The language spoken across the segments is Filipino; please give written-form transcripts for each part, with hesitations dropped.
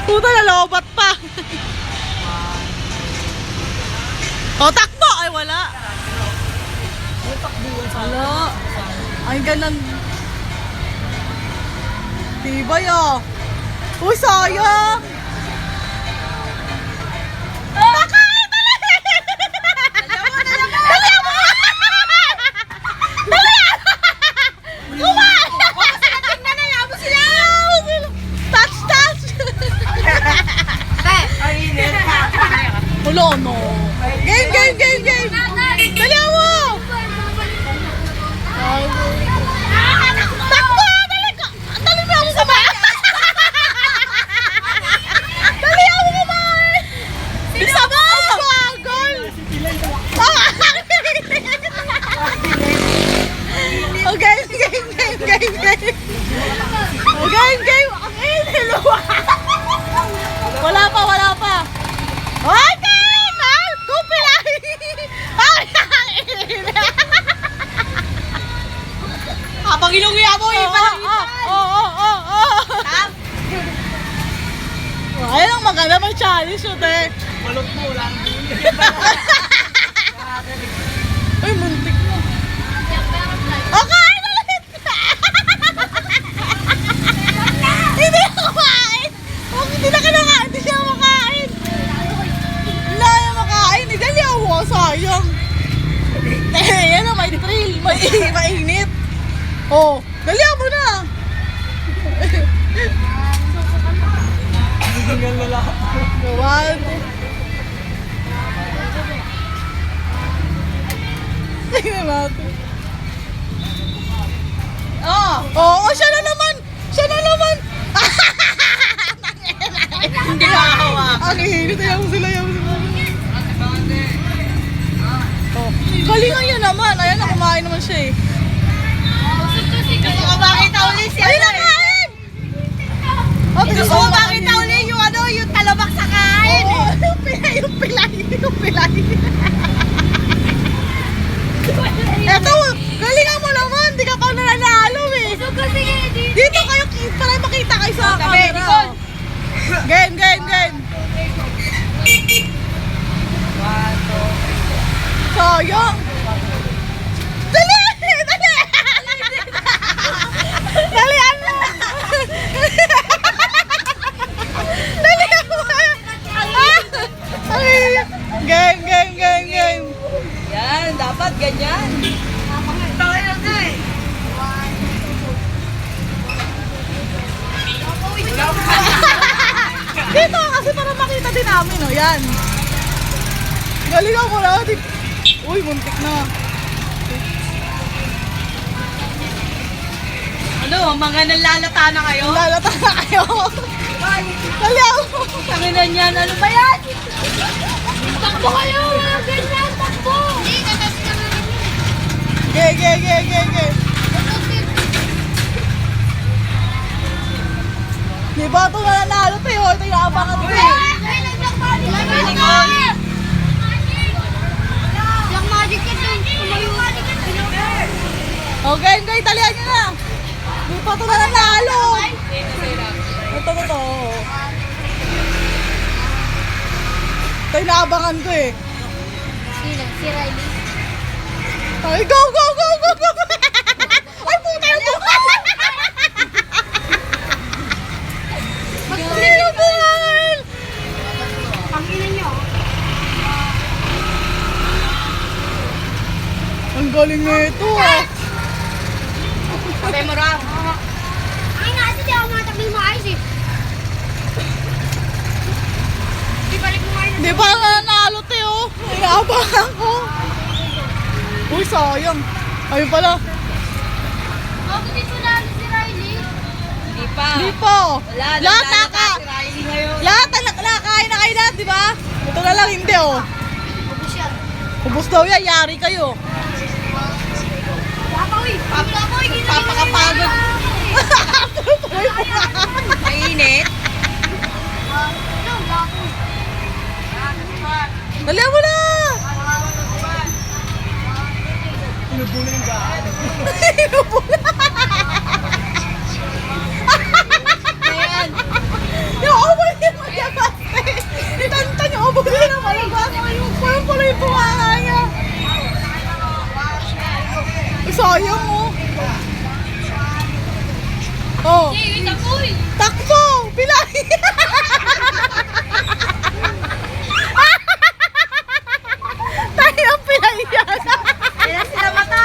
Puta, nalobat pa. O, takbo! Ay, wala. Wala. Ay, ganun. Tibay, oh. Uy, sayang. Pakain! Dali! Dali mo! Dali! Kumain! Tingnan na yabo sila! Touch, touch! Hulo, no. Game, game, game, game! Dali mo! Takbo! Dali ka! Dali mo ako kumain! Dali ako kumain! Bisa mo! Gol! Oh, game, game, game, game, game! Oh, game, game! Ang iniluwa! Wala pa, wala pa! Ay, kain! Ah! Kupilay! Ay, ang iniluwa! Habang ilungiya mo, ayun ang maganda, may challenge yun, eh. Balot mo, lang. Ay, muntik mo. Okay, ulit! Hindi ako makain! Kung hindi na kinakain, hindi siya makain. Wala na makain. Hindi dali ako, sayang. Yan ang may thrill, mainit. Oh, dali mo na. Tingnan na lang. Gawan. Tingnan natin. Oh, siya na naman. Siya na naman. Hindi makahawa. Ang hihinit. Ayaw mo sila, ayaw mo sila. Oh, galingan yun naman. Ayan na, kumain naman siya eh. Gusto ko makita ulit siya. Ay, nakain! Oh, Gusto ko makita ulit yung ano, yung talabak sa kain. Oo, yung pilay, yung pilay, yung pilay. Eto, galingan mo naman. Di ka pa nanalo eh. Dito kayo, para makita kayo sa camera. Game, game, game. Sayang. Dali! Dali! Dalian mo! Dalian mo! Game, game, game, game. Yan, dapat ganyan. Dito kasi para makita din namin, oh. Yan. Galingan mo na. Uy, muntik na. Ano, mga nalalata na kayo? Lalata na kayo. Galingan mo. Tanginan yan, ano ba yan? Takbo kayo! Ganyan, takbo! Ge, ge, ge, ge, ge. Di ba ito nanalo tayo? Ito yung abangan ko eh. Black magic ka dun! Okay, okay, talihan nyo na. Di pa ito nanalo. Ito. Ito yung naabangan ko eh. Sino? Si Riley? Ay, go, go, go, go, go! Ay, puta yung buhay! Hindi yung buhay! Pangkinan niyo. Ang galing na ito ah. Sabi mo raw. Ay, nasa di ako matakbil mo ayos eh. Di balik mo ayos. Di ba nanalo tayo? Inaabangan ko. Uy, sayang. Ayun pala. Ako dito lalo si Riley. Hindi pa. Di pa. Wala, Lahat naglalata si Riley ngayon. Lahat nakakain na kayo lahat, di ba? Ito na lang hindi oh. Ubus yan. Ubus daw yan, yari kayo. Papawi! Papawi! Papakapagod. Mainit. Dali mo na! Inubo na yung gaan. Inubo na! Ayan. Yung over yung Oh. Sige, wait ako eh. Takbo! Pilay! Tayo ang pilay yan. Ilan sila mata?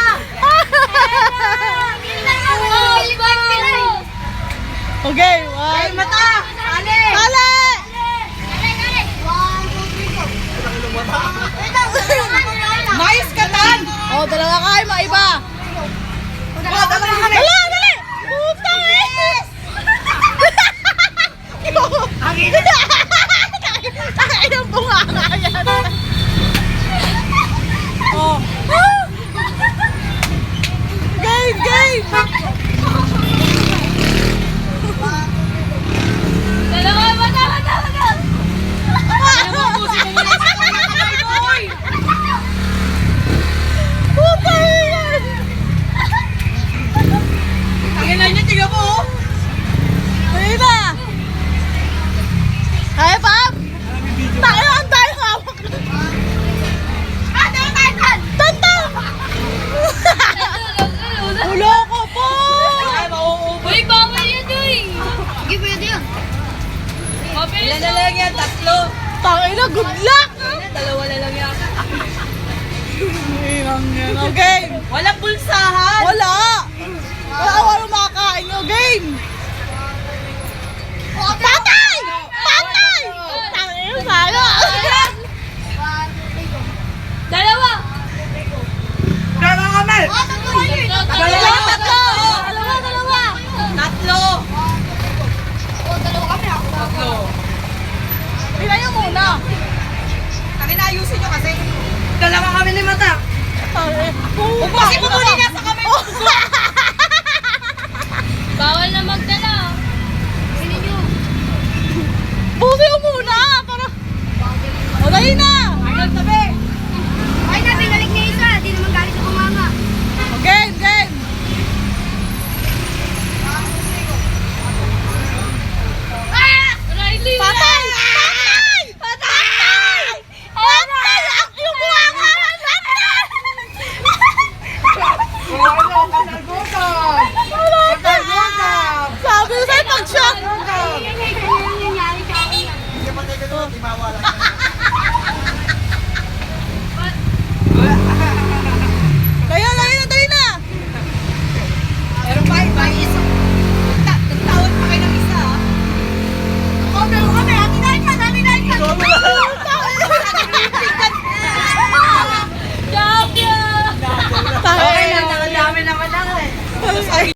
Okay, Ay, one. mata! Ale! Kale! Mais katan! Oh, dalawa kayo, maiba. Oh, dalawa kami! Dala, dali! Putang eh! Tayo ang bunganga yan. Oh. Game, game! Dalawa, mata. Putang yan! Tanginan niya, tiga mo! oh. Ayun na! Kaya, Pam? Tayo ang tayo hawak na. Tantang! Ulo ko po! Ay, mauubos. Uy, bawal yan, uy. Sige, pwede yan. Ilan na lang yan? Tatlo. Tangin na, good luck! Dalawa na lang yan. Inang yan. Oh, game! Walang bulsahan! Wala! Wala makakain nyo. Game! Patay! Patay! Tangin na, sayang! Dalawa. Dalawa kami! Dalawa, tatlo! Dalawa! Tatlo! Tatlo. Tingnan nyo muna. Ayusin nyo kasi. Dalawa kami ni mata. Tangin. Ubusin mo muna nasa kamay mo.